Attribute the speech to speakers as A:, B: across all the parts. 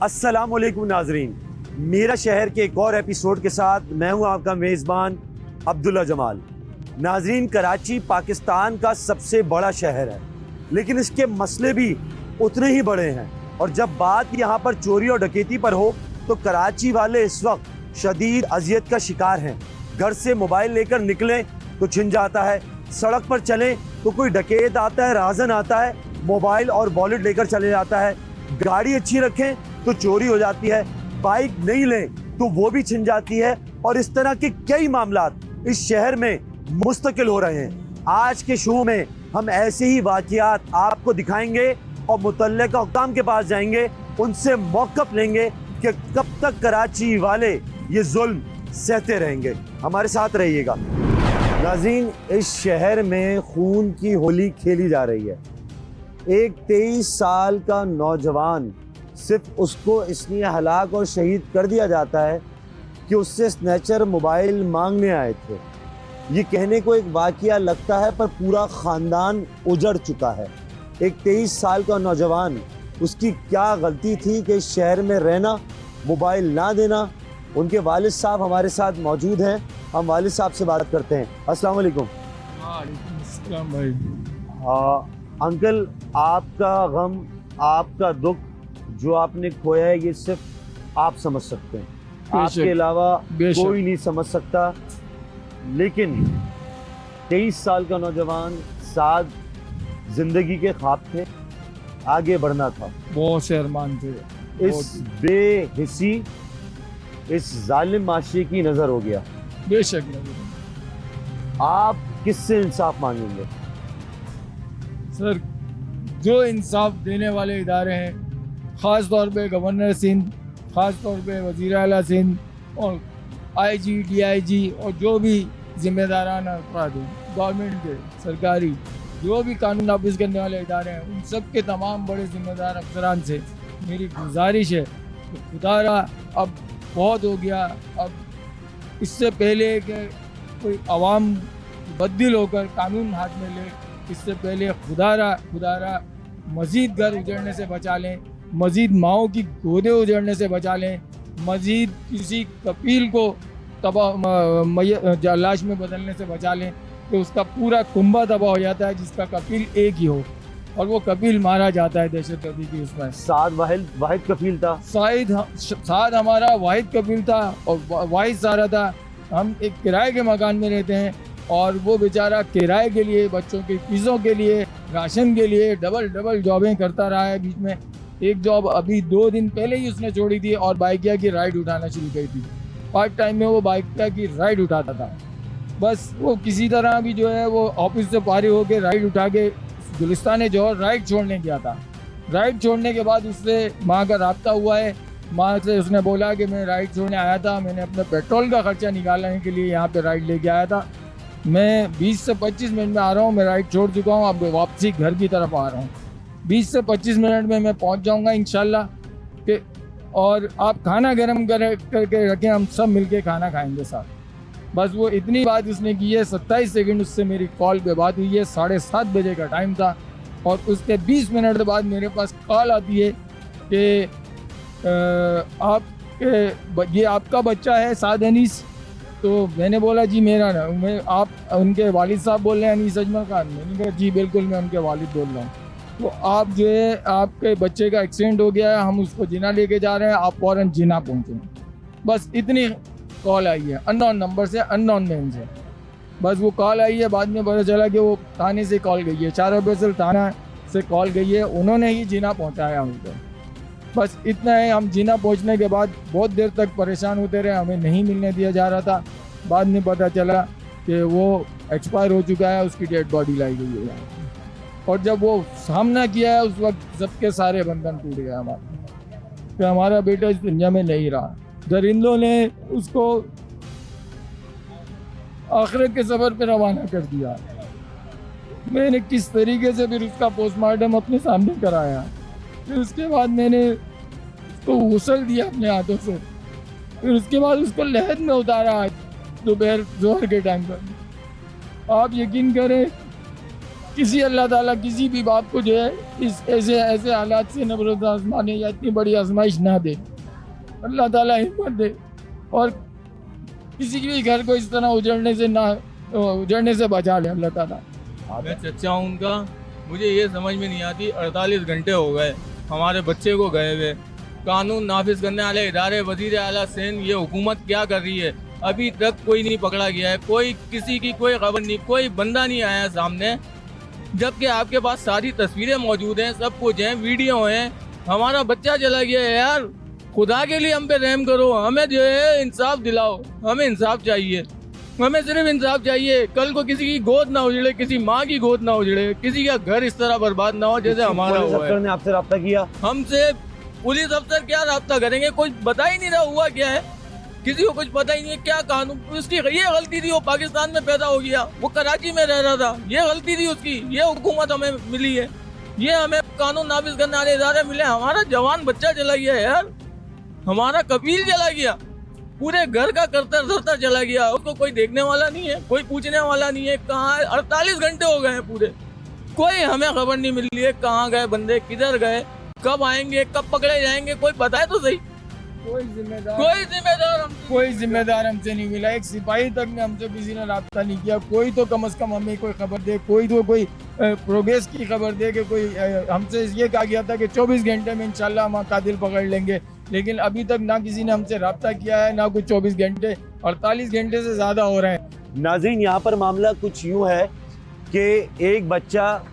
A: अस्सलाम वालेकुम नाजरीन, मेरा शहर के एक और एपिसोड के साथ मैं हूं आपका मेज़बान अब्दुल्ला जमाल। नाजरीन, कराची पाकिस्तान का सबसे बड़ा शहर है, लेकिन इसके मसले भी उतने ही बड़े हैं। और जब बात यहाँ पर चोरी और डकैती पर हो तो कराची वाले इस वक्त शदीद अजियत का शिकार हैं। घर से मोबाइल लेकर निकलें तो छिन जाता है, सड़क पर चलें तो कोई डकैत आता है, राजन आता है, मोबाइल और वॉलेट लेकर चले जाता है। गाड़ी अच्छी रखें तो चोरी हो जाती है, बाइक नहीं लें तो वो भी छिन जाती है। और इस तरह के कई मामलात इस शहर में मुस्तकिल हो रहे हैं। आज के शो में हम ऐसे ही वाक़ियात आपको दिखाएंगे और मुतल्लिका हुक्काम के पास जाएंगे, उनसे मौक़िफ़ लेंगे कि कब तक कराची वाले ये जुल्म सहते रहेंगे। हमारे साथ रहिएगा। नाज़रीन, इस शहर में खून की होली खेली जा रही है। एक 23 साल का नौजवान, सिर्फ उसको इसलिए हलाक और शहीद कर दिया जाता है कि उससे स्नैचर मोबाइल मांगने आए थे। ये कहने को एक वाक़या लगता है, पर पूरा ख़ानदान उजड़ चुका है। एक 23 साल का नौजवान, उसकी क्या गलती थी कि इस शहर में रहना, मोबाइल ना देना। उनके वालिद साहब हमारे साथ मौजूद हैं, हम वालिद साहब से बात करते हैं। अस्सलाम वालेकुम।
B: वालेकुम अस्सलाम भाई।
A: अंकल, आपका गम, आपका दुख जो आपने खोया है, ये सिर्फ आप समझ सकते हैं, आपके अलावा कोई नहीं समझ सकता। लेकिन 23 साल का नौजवान, साथ जिंदगी के ख्वाब थे, आगे बढ़ना था,
B: बहुत से अरमान थे।
A: इस बेहिसी, इस जालिम माशरे की नजर हो गया।
B: बेशक नहीं।
A: आप किससे इंसाफ मांगेंगे?
B: सर, जो इंसाफ देने वाले इदारे हैं, ख़ास तौर पे गवर्नर सिंध, ख़ास तौर पे वज़ीर आला सिंध और IG, DIG और जो भी ज़िम्मेदाराना अफराद हैं, गवर्नमेंट के सरकारी जो भी कानून नाफिज करने वाले इदारे हैं, उन सब के तमाम बड़े ज़िम्मेदार अफसरान से मेरी गुजारिश है कि खुदारा अब बहुत हो गया। अब इससे पहले कि कोई अवाम बददिल होकर कानून हाथ में ले, इससे पहले खुदारा मज़ीद घर उजड़ने से बचा लें, मज़ीद माओं की गोदे उजड़ने से बचा लें, मज़ीद किसी कपील को तबाह लाश में बदलने से बचा लें कि उसका पूरा कुंबा तबाह हो जाता है, जिसका कपील एक ही हो और वो कपील मारा जाता है दहशतगर्दी की। उसमें
A: साद वाहिद कफील था।
B: साद हमारा वाहिद कपील था और वाहिद सारा था। हम एक किराए के मकान में रहते हैं और वो बेचारा किराए के लिए, बच्चों की फीसों के लिए, राशन के लिए डबल जॉबें करता रहा है। बीच में एक जॉब अभी 2 दिन पहले ही उसने छोड़ी थी और बाइकिया की राइड उठाना शुरू की थी। पार्ट टाइम में वो बाइकिया की राइड उठाता था। बस वो किसी तरह भी जो है वो ऑफिस से फारिग होकर राइड उठा के गुलिस्तान जौहर राइड छोड़ने गया था। राइड छोड़ने के बाद उससे माँ का रब्ता हुआ है। माँ से उसने बोला कि मैं राइड छोड़ने आया था, मैंने अपने पेट्रोल का खर्चा निकालने के लिए यहाँ पे राइड लेके आया था। मैं 20 से 25 मिनट में आ रहा हूँ, मैं राइड छोड़ चुका हूँ, अब वापसी घर की तरफ आ रहा हूँ। 20 से 25 मिनट में मैं पहुँच जाऊँगा इंशाल्लाह कि, और आप खाना गर्म करके रखें, हम सब मिलके खाना खाएंगे साथ। बस वो इतनी बात उसने की है। 27 सेकंड उससे मेरी कॉल पे बात हुई है। 7:30 बजे का टाइम था और उसके 20 मिनट बाद मेरे पास कॉल आती है कि ये आपका बच्चा है साद अनीस। तो मैंने बोला जी मेरा ना, मैं आप उनके वालिद साहब बोल रहे हैं अनीस अजमल खान? मैंने कहा जी बिल्कुल, मैं उनके वालिद बोल रहा हूँ। तो आप जो है, आपके बच्चे का एक्सीडेंट हो गया है, हम उसको जिना लेके जा रहे हैं, आप फ़ौरन जिना पहुँचें। बस इतनी कॉल आई है अननोन नंबर से, अननोन मैन से। बस वो कॉल आई है, बाद में पता चला कि वो थाने से कॉल गई है, 4 फैसल थाना से कॉल गई है, उन्होंने ही जिना पहुंचाया हमको। बस इतना है। हम जिना पहुंचने के बाद बहुत देर तक परेशान होते रहे, हमें नहीं मिलने दिया जा रहा था। बाद में पता चला कि वो एक्सपायर हो चुका है, उसकी डेड बॉडी लाई गई है। और जब वो सामना किया है, उस वक्त सबके सारे बंधन टूट गए हमारे कि हमारा बेटा इस दुनिया में नहीं रहा। दरिंदों ने उसको आखिरत के सफ़र पे रवाना कर दिया। मैंने किस तरीके से फिर उसका पोस्टमार्टम अपने सामने कराया, फिर उसके बाद मैंने उसको गुसल दिया अपने हाथों से, फिर उसके बाद उसको लहद में उतारा आज दोपहर जोहर के टाइम पर। आप यकीन करें किसी अल्लाह ताला किसी भी बाप को जो है इस ऐसे ऐसे हालात से नफरत आजमाने या इतनी बड़ी आजमाइश ना दे। अल्लाह ताला हिम्मत दे और किसी भी घर को इस तरह उजड़ने से बचा ले अल्लाह ताला।
C: मैं चचा हूँ उनका, मुझे ये समझ में नहीं आती 48 घंटे हो गए हमारे बच्चे को गए हुए। कानून नाफिज करने वाले इदारे वजीर आला सिंध ये हुकूमत क्या कर रही है? अभी तक कोई नहीं पकड़ा गया है, कोई किसी की कोई खबर नहीं, कोई बंदा नहीं आया सामने, जबकि आपके पास सारी तस्वीरें मौजूद हैं, सब कुछ है, वीडियो हैं। हमारा बच्चा चला गया है यार, खुदा के लिए हम पे रहम करो, हमें जो है इंसाफ दिलाओ, हमें इंसाफ चाहिए, हमें सिर्फ इंसाफ चाहिए। कल को किसी की गोद ना उजड़े, किसी माँ की गोद ना उजड़े, किसी का घर इस तरह बर्बाद ना हो जैसे हमारा
A: पुलिस
C: हुआ
A: अफसर
C: है।
A: ने आपसे रब्ता किया?
C: हमसे पुलिस अफसर क्या रब्ता करेंगे, कुछ बता ही नहीं रहा हुआ क्या है, किसी को कुछ पता ही नहीं है क्या कानून। उसकी ये गलती थी, वो पाकिस्तान में पैदा हो गया, वो कराची में रह रहा था, ये गलती थी उसकी, ये हुकूमत हमें मिली है, ये हमें कानून नाफिज करने वाले इदारे मिले। हमारा जवान बच्चा चला गया यार, हमारा कबील चला गया, पूरे घर का करतर धरता चला गया, उसको कोई देखने वाला नहीं है, कोई पूछने वाला नहीं है कहाँ है। 48 घंटे हो गए हैं पूरे, कोई हमें खबर नहीं मिल रही है कहाँ गए बंदे, किधर गए, कब आएंगे, कब पकड़े जाएंगे, कोई बताए तो सही।
B: कोई जिम्मेदार हमसे नहीं मिला, एक सिपाही तक ने हमसे किसी ने राब्ता नहीं किया। कोई तो कम से कम हमें कोई खबर दे, कोई तो कोई प्रोग्रेस की खबर दे कि कोई हमसे ये कहा गया था कि 24 घंटे में इंशाल्लाह हम कातिल पकड़ लेंगे, लेकिन अभी तक ना किसी ने हमसे राब्ता किया है, ना कुछ 24 घंटे, 48 घंटे से ज़्यादा हो रहे हैं।
A: नाज़रीन, यहाँ पर मामला कुछ यूँ है कि एक बच्चा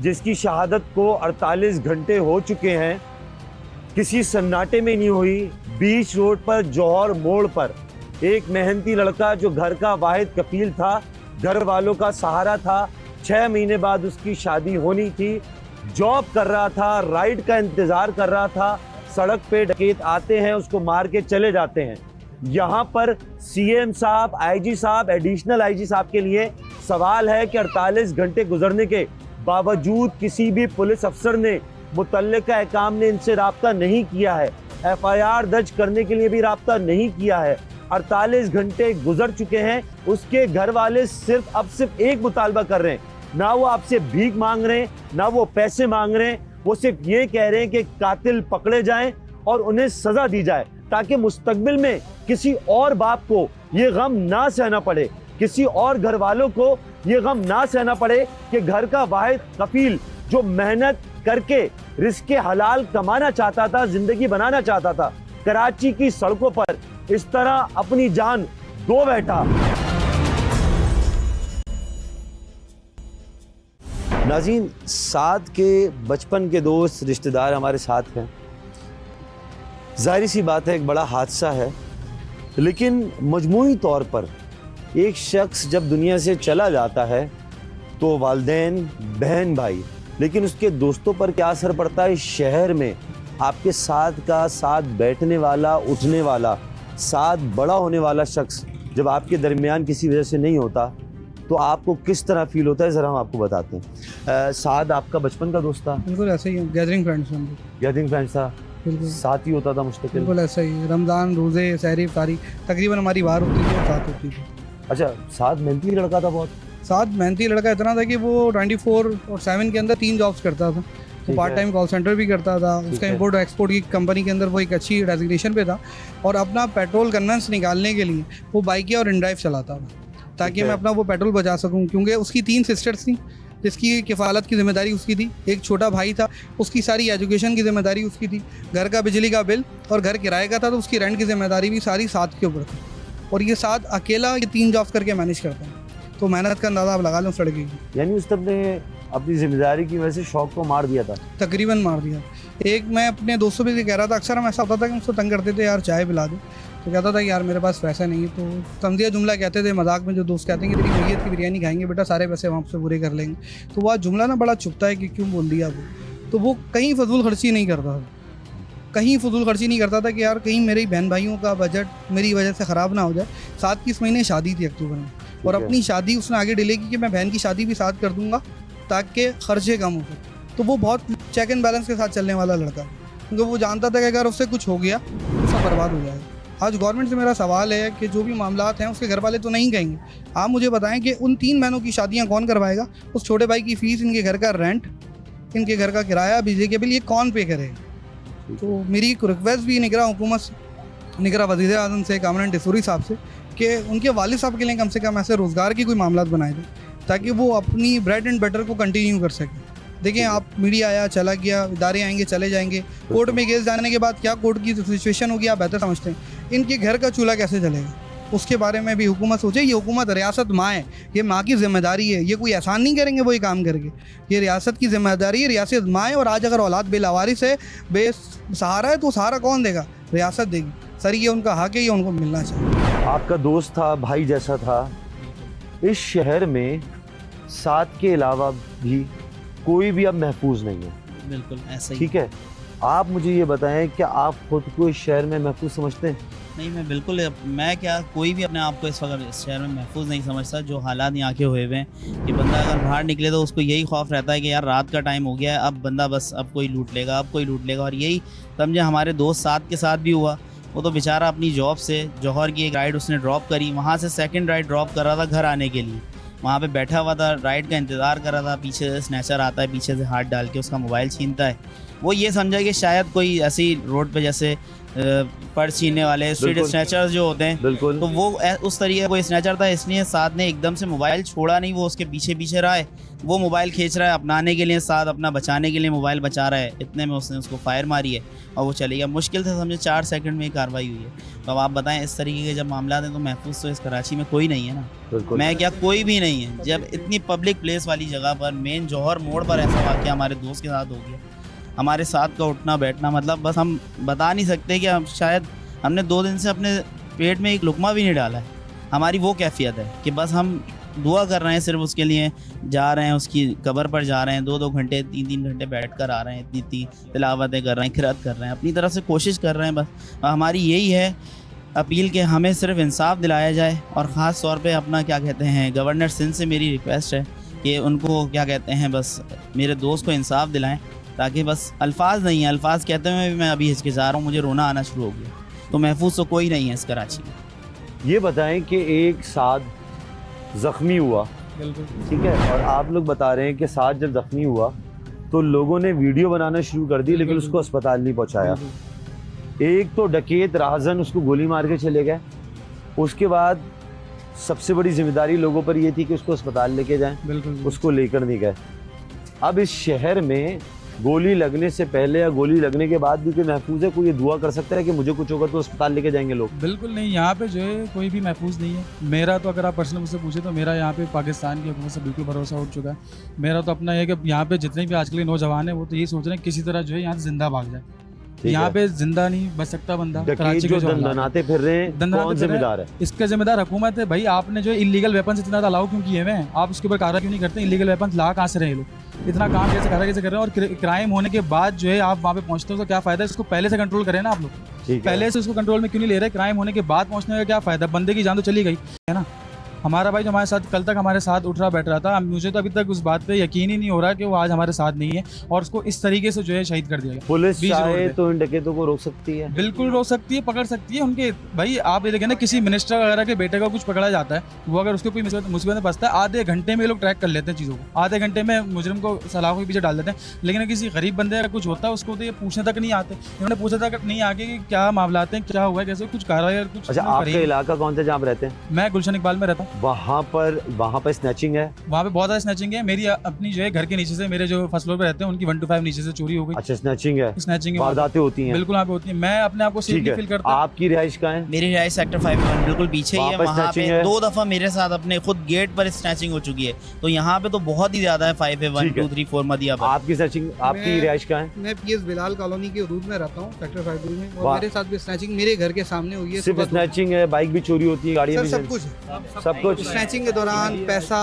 A: जिसकी शहादत को 48 घंटे हो चुके हैं, किसी सन्नाटे में नहीं हुई, बीच रोड पर जौहर मोड़ पर एक मेहनती लड़का जो घर का वाहिद कफील था, घर वालों का सहारा था, 6 महीने बाद उसकी शादी होनी थी, जॉब कर रहा था, राइड का इंतजार कर रहा था, सड़क पे डकैत आते हैं, उसको मार के चले जाते हैं। यहाँ पर सीएम साहब, आईजी साहब, एडिशनल आईजी साहब के लिए सवाल है कि 48 घंटे गुजरने के बावजूद किसी भी पुलिस अफसर ने, मुतल्लिका अहकाम ने इनसे राब्ता नहीं किया है, FIR दर्ज करने के लिए भी राब्ता नहीं किया है। 48 घंटे गुजर चुके हैं, उसके घर वाले सिर्फ एक मुतालबा कर रहे हैं, ना वो आपसे भीख मांग रहे हैं, ना वो पैसे मांग रहे हैं, वो सिर्फ ये कह रहे हैं कि कातिल पकड़े जाएं और उन्हें सजा दी जाए, ताकि मुस्तकबिल में किसी और बाप को ये गम ना सहना पड़े, किसी और घर वालों को ये गम ना सहना पड़े कि घर का वाहिद कफील जो मेहनत करके रिस्क हलाल कमाना चाहता था, जिंदगी बनाना चाहता था, कराची की सड़कों पर इस तरह अपनी जान दो बैठा। नाज़रीन, साद के बचपन के दोस्त, रिश्तेदार हमारे साथ हैं। जाहिर सी बात है, एक बड़ा हादसा है, लेकिन मजमूई तौर पर एक शख्स जब दुनिया से चला जाता है तो वालिदैन, बहन भाई, लेकिन उसके दोस्तों पर क्या असर पड़ता है। शहर में आपके साथ बैठने वाला, उठने वाला, साथ बड़ा होने वाला शख्स जब आपके दरमियान किसी वजह से नहीं होता तो आपको किस तरह फील होता है, ज़रा हम आपको बताते हैं। साद आपका बचपन का दोस्त था?
D: बिल्कुल ऐसे ही, गैदरिंग फ्रेंड्स हम।
A: गैदरिंग फ्रेंड्स था,
D: बिल्कुल
A: साथ ही होता था मुश्तकिल?
D: बिल्कुल ऐसा ही, रमज़ान, रोज़े, सहरी, इफ्तारी तकरीबन हमारी बाहर होती थी और साथ होती थी।
A: अच्छा, साथ मेहनती लड़का था बहुत?
D: साथ मेहनती लड़का इतना था कि वो 24 और 7 के अंदर 3 जॉब्स करता था। वो पार्ट टाइम कॉल सेंटर भी करता था, उसका इंपोर्ट और एक्सपोर्ट की कंपनी के अंदर वो एक अच्छी डेजिग्नेशन पे था, और अपना पेट्रोल कन्वेंस निकालने के लिए वो बाइक और इनड्राइव चलाता था, ताकि मैं अपना वो पेट्रोल बचा सकूं, क्योंकि उसकी 3 सिस्टर्स थी जिसकी किफ़ालत की जिम्मेदारी उसकी थी, एक छोटा भाई था, उसकी सारी एजुकेशन की जिम्मेदारी उसकी थी, घर का बिजली का बिल और घर किराए का था तो उसकी रेंट की जिम्मेदारी भी सारी साथ के ऊपर थी, और ये साथ अकेला ये 3 जॉब्स करके मैनेज करता है। तो मेहनत का अंदाज़ा आप लगा लें उस लड़के की।
A: यानी उस तब ने अपनी जिम्मेदारी की वजह से शौक को मार दिया था?
D: तकरीबन मार दिया। एक मैं अपने दोस्तों भी कह रहा था, अक्सर हम ऐसा होता था कि उसको तंग करते थे, यार चाय पिला दे, तो कहता था कि यार मेरे पास पैसा नहीं है, तो तमदिया जुमला कहते थे मजाक में, जो दोस्त कहते हैं कि तेरी मैयत की बिरयानी खाएंगे बेटा, सारे पैसे वहाँ से पूरे कर लेंगे। तो वह जुमला ना बड़ा चुभता है कि क्यों बोल दिया वो। तो वो कहीं फजूल खर्ची नहीं करता था, कहीं फजूल खर्ची नहीं करता था कि यार कहीं मेरे बहन भाइयों का बजट मेरी वजह से ख़राब ना हो जाए। 7 की इस महीने शादी थी अक्टूबर में, और अपनी शादी उसने आगे डिले की कि मैं बहन की शादी भी साथ कर दूंगा ताकि खर्चे कम हो सके। तो वो बहुत चेक एंड बैलेंस के साथ चलने वाला लड़का, क्योंकि वो जानता था कि अगर उससे कुछ हो गया तो सब बर्बाद हो जाएगा। आज गवर्नमेंट से मेरा सवाल है कि जो भी मामलात हैं उसके घर वाले तो नहीं कहेंगे, आप मुझे बताएं कि उन 3 बहनों की शादियां कौन करवाएगा, उस छोटे भाई की फ़ीस, इनके घर का रेंट, इनके घर का किराया, बिजली के बिल, ये कौन पे करेगा। तो मेरी एक रिक्वेस्ट भी निगरां हुकूमत से, निगरां वज़ीर आज़म से, कामरान टिसूरी साहब से, कि उनके वालिद साहब के लिए कम से कम ऐसे रोज़गार की कोई मामलात बनाए दें ताकि वो अपनी ब्रेड एंड बटर को कंटिन्यू कर सकें। देखिए, आप मीडिया आया चला गया, इदारे आएंगे चले जाएंगे, कोर्ट में केस जाने के बाद क्या कोर्ट की सिचुएशन होगी आप बेहतर समझते हैं। इनके घर का चूल्हा कैसे चलेगा, उसके बारे में भी हुकूमत सोचे। ये हुकूमत रियासत माँ है, ये माँ की जिम्मेदारी है, ये कोई एहसान नहीं करेंगे वो ये काम करके, ये रियासत की जिम्मेदारी है, रियासत माँ है। और आज अगर औलाद बेलावारिस है, बेसहारा है, तो सहारा कौन देगा, रियासत देगी। सर ये उनका हक है, ये उनको मिलना चाहिए।
A: आपका दोस्त था, भाई जैसा था। इस शहर में साथ के अलावा भी कोई भी अब महफूज नहीं है।
E: बिल्कुल ऐसा ही।
A: ठीक है, आप मुझे ये बताएं, क्या आप खुद को इस शहर में महफूज समझते हैं?
E: नहीं, मैं बिल्कुल, मैं क्या, कोई भी अपने आप को इस वक्त इस शहर में महफूज नहीं समझता। जो हालात यहाँ के हुए हुए हैं कि बंदा अगर बाहर निकले तो उसको यही खौफ रहता है कि यार रात का टाइम हो गया है, अब बंदा बस अब कोई लूट लेगा, अब कोई लूट लेगा। और यही समझे हमारे दोस्त साथ के साथ भी हुआ। वो तो बेचारा अपनी जॉब से जौहर की एक राइड उसने ड्रॉप करी, वहाँ से सेकंड राइड ड्रॉप कर रहा था घर आने के लिए, वहाँ पे बैठा हुआ था, राइड का इंतज़ार कर रहा था। पीछे से स्नैचर आता है, पीछे से हाथ डाल के उसका मोबाइल छीनता है। वो ये समझा कि शायद कोई ऐसी रोड पे जैसे पर्स छीनने वाले स्ट्रीट स्नैचर्स जो होते हैं,
A: बिल्कुल,
E: तो वो उस तरीके का कोई स्नैचर था, इसलिए साथ ने एकदम से मोबाइल छोड़ा नहीं, वो उसके पीछे पीछे रहा है। वो मोबाइल खींच रहा है अपनाने के लिए, साथ अपना बचाने के लिए मोबाइल बचा रहा है। इतने में उसने उसको फायर मारी है और वो चले गया। मुश्किल से समझे 4 सेकंड में कार्रवाई हुई है। तो अब आप बताएं, इस तरीके के जब मामला हैं तो महफूज तो इस कराची में कोई नहीं है ना। मैं क्या, कोई भी नहीं है। जब इतनी पब्लिक प्लेस वाली जगह पर, मेन जौहर मोड़ पर ऐसा वाक़या हमारे दोस्त के साथ हो गया, हमारे साथ का उठना बैठना, मतलब बस हम बता नहीं सकते कि हम शायद हमने 2 दिन से अपने पेट में एक लुकमा भी नहीं डाला है। हमारी वो कैफियत है कि बस हम दुआ कर रहे हैं, सिर्फ उसके लिए जा रहे हैं, उसकी कब्र पर जा रहे हैं, 2-2 घंटे 3-3 घंटे बैठ कर आ रहे हैं, इतनी तिलावतें कर रहे हैं, खिरात कर रहे हैं, अपनी तरफ से कोशिश कर रहे हैं। बस हमारी यही है अपील कि हमें सिर्फ इंसाफ दिलाया जाए। और ख़ास तौर पे अपना क्या कहते हैं, गवर्नर सिंध से मेरी रिक्वेस्ट है कि उनको क्या कहते हैं, बस मेरे दोस्त को इंसाफ दिलाएं, ताकि बस अल्फाज नहीं है, अल्फाज कहते हुए भी मैं अभी हिचकिचा रहा हूँ, मुझे रोना आना शुरू हो गया। तो महफूज तो कोई नहीं है इस कराची में।
A: ये बताएं कि एक साथ ज़ख्मी हुआ, ठीक है, और आप लोग बता रहे हैं कि साथ जब ज़ख्मी हुआ तो लोगों ने वीडियो बनाना शुरू कर दी, लेकिन उसको अस्पताल नहीं पहुंचाया। एक तो डकैत राहजन उसको गोली मार के चले गए, उसके बाद सबसे बड़ी जिम्मेदारी लोगों पर ये थी कि उसको अस्पताल लेके जाएं, उसको लेकर नहीं गए। अब इस शहर में गोली लगने से पहले या गोली लगने के बाद भी कोई महफूज है? कोई ये दुआ कर सकता है कि मुझे कुछ होगा तो अस्पताल लेके जाएंगे लोग?
F: बिल्कुल नहीं, यहाँ पे जो है कोई भी महफूज नहीं है। मेरा तो, अगर आप पर्सनल मुझसे पूछे तो मेरा यहाँ पे पाकिस्तान की हुकूमत से बिल्कुल भरोसा उठ चुका है। मेरा तो अपना ये है कि यहाँ पे जितने भी आजकल के नौजवान हैं वो तो यही सोच रहे हैं किसी तरह जो है यहाँ से जिंदा भाग जाए। यहाँ पे जिंदा नहीं बच सकता बंदा। कराची के जो
A: दंदनाते फिर रहे हैं, कौन जिम्मेदार है?
F: इसका जिम्मेदार हुकूमत है। भाई आपने जो इलीगल वेपन्स इतना अलाउ क्यों किए हुए हैं, आप उसके ऊपर कार्रवाई क्यों नहीं करते? इलीगल वेपन्स ला कहाँ से रहे लोग, इतना काम कैसे कर रहे हैं? और क्राइम होने के बाद जो है आप वहाँ पे पहुँचते हो तो क्या फायदा? इसको पहले से कंट्रोल करें ना आप लोग। पहले से उसको कंट्रोल में क्यों नहीं ले रहे? क्राइम होने के बाद पहुँचने का क्या फायदा? बंदे की जान तो चली गई है ना। हमारा भाई जो हमारे साथ कल तक हमारे साथ उठ रहा बैठ रहा था, मुझे तो अभी तक उस बात पे यकीन ही नहीं हो रहा कि वो आज हमारे साथ नहीं है और उसको इस तरीके से जो है शहीद कर दिया गया।
A: पुलिस चाहे तो इन डकैतों को रोक सकती है,
F: बिल्कुल रोक सकती है, पकड़ सकती है। उनके भाई आप ये देखें ना, किसी मिनिस्टर वगैरह के बेटे का कुछ पकड़ा जाता है, वो अगर उसको कोई मुसीबत में फंसता है, आधे घंटे में लोग ट्रैक कर लेते हैं चीज़ों को, आधे घंटे में मुजरिम को सलाखों के पीछे डाल देते हैं। लेकिन किसी गरीब बंदे का कुछ होता है उसको तो ये पूछने तक नहीं आते। इन्होंने पूछा तक नहीं आके कि क्या मामला हैं, क्या हुआ है, कैसे कुछ कार्रवाई कुछ।
A: अच्छा, आपका इलाका कौन सा जहाँ रहते हैं?
F: मैं गुलशन इकबाल में रहता हूँ।
A: वहाँ पर स्नैचिंग है? वहाँ
F: पे बहुत ज़्यादा स्नैचिंग है। मेरी अपनी जो है घर के नीचे से, मेरे जो फर्स्ट फ्लोर पे रहते हैं उनकी 1 to 5 नीचे से चोरी हो गई।
A: अच्छा, स्नैचिंग है,
F: स्नैचिंग
A: वारदातें होती हैं?
F: बिल्कुल, यहाँ पे होती है। मैं अपने आप को सेफ फील करता हूँ।
A: आपकी रिहाइश कहाँ है?
E: मेरी रिहाइश सेक्टर 5 बिल्कुल पीछे ही है। वहाँ पे 2 दफ़ा मेरे साथ अपने खुद गेट पर स्नैचिंग हो चुकी है। तो यहाँ पे तो बहुत ही ज़्यादा है। 5 है, 1 2 3 4 मदिया पर।
A: आपकी स्नैचिंग, आपकी रिहाइश कहाँ है?
D: मैं PS बिलाल कॉलोनी के हदूद में रहता हूँ, सेक्टर 5 में, और मेरे साथ भी स्नैचिंग मेरे घर के सामने हुई है।
A: सिर्फ स्नैचिंग है? बाइक भी चोरी होती है, गाड़ी भी?
D: सब कुछ स्नैचिंग के दौरान पैसा,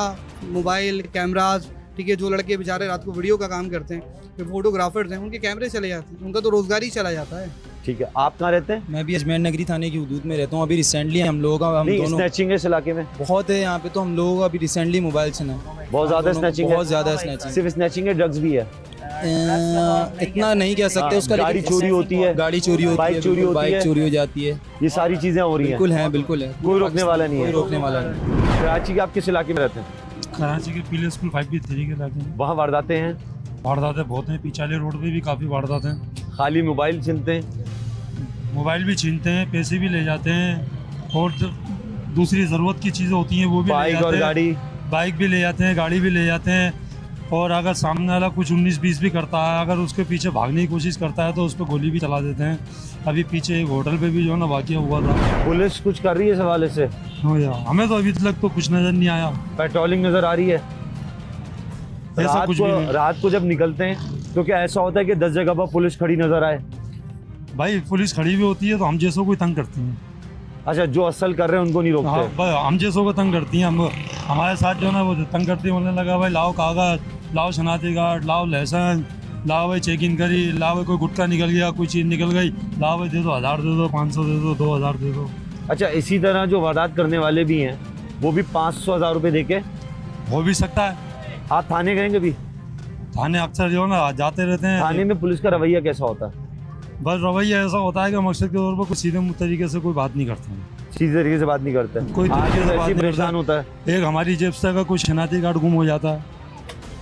D: मोबाइल, कैमराज, ठीक है। जो लड़के बेचारे रात को वीडियो का काम करते हैं, जो फोटोग्राफर्स हैं, उनके कैमरे चले जाते हैं, उनका तो रोजगार ही चला जाता है।
A: ठीक है, आप कहाँ रहते हैं?
G: मैं भी अजमेर नगरी थाने की हदूद में रहता हूँ। अभी रिसेंटली हम लोगों का
A: स्नैचिंग है इस इलाके में
G: बहुत है। यहाँ पे तो हम लोगों का अभी रिसेंटली मोबाइल छीना,
A: बहुत ज़्यादा स्नैचिंग है।
G: बहुत ज़्यादा स्नैचिंग।
A: सिर्फ स्नैचिंग है, ड्रग्स भी है?
G: इतना नहीं कह सकते उसका,
A: गाड़ी
G: लेकिन
A: चोरी होती है,
G: गाड़ी चोरी होती
A: बाइक
G: है,
A: चोरी
G: बिल्कुल,
A: होती
G: बाइक
A: है,
G: चोरी हो जाती है,
A: ये सारी चीजें हो रही हैं,
G: बिल्कुल है, बिल्कुल है,
A: कोई रोकने वाला नहीं
G: कोई
A: है।
G: रोकने वाला नहीं।
A: कराची के आप किस इलाके में रहते हैं?
H: कराची के पीले स्कूल 5B3 के इलाके में
A: वहाँ वारदातें हैं,
H: वारदातें बहुत हैं। पिछाले रोड पे भी काफ़ी वारदातें हैं।
A: खाली मोबाइल छीनते हैं,
H: मोबाइल भी छीनते हैं, पैसे भी ले जाते हैं, और दूसरी ज़रूरत की चीज़ें होती हैं वो भी ले
A: बाइक
H: जाते
A: और
H: हैं।
A: गाड़ी।
H: बाइक भी ले जाते हैं, गाड़ी भी ले जाते हैं। और अगर सामने वाला कुछ 19-20 भी करता है, अगर उसके पीछे भागने की कोशिश करता है तो उस पर गोली भी चला देते हैं। अभी पीछे एक होटल पे भी जो है ना वाक़या हुआ था।
A: पुलिस कुछ कर रही है इस हवाले से?
H: हाँ यार, हमें तो अभी तक तो कुछ नज़र नहीं आया,
A: पेट्रोलिंग नजर आ रही है?
H: ऐसा कुछ भी नहीं।
A: रात को जब निकलते हैं तो क्या ऐसा होता है कि 10 जगह पर पुलिस खड़ी नजर आए?
H: भाई पुलिस खड़ी भी होती है तो हम जैसों को ही तंग करती हैं।
A: अच्छा, जो असल कर रहे हैं उनको नहीं
H: हाँ
A: रोकते?
H: भाई, हम जैसों को तंग करती हैं। हम हमारे साथ जो है ना वो तंग करती है, बोलने लगा भाई लाओ कागज, लाओ शनाख्ती कार्ड, लाओ लाइसेंस, लाओ भाई चेक इन करी, लाओ भाई कोई गुटखा निकल गया, कोई चीज़ निकल गई, लाओ भाई दे दो 1000 दे दो, 500 दे दो, 2000 दे दो।
A: अच्छा, इसी तरह जो वारदात करने वाले भी हैं वो भी 500-1000 रुपये दे के?
H: हो भी सकता है।
A: आप थाने गए कभी?
H: थाने अक्सर जो है ना जाते रहते हैं।
A: थाने में पुलिस का रवैया कैसा होता है?
H: बस रवैया ऐसा होता है कि मकसद के तौर पर कुछ सीधे तरीके से कोई बात नहीं करते हैं।
A: सीधे तरीके से बात नहीं करते?
H: कोई तरीके से
A: आदमी
H: बात
A: वैसे ही
H: नहीं
A: परेशान
H: करता।
A: होता है।
H: एक हमारी जेब से अगर कोई शनाख्ती कार्ड गुम हो जाता है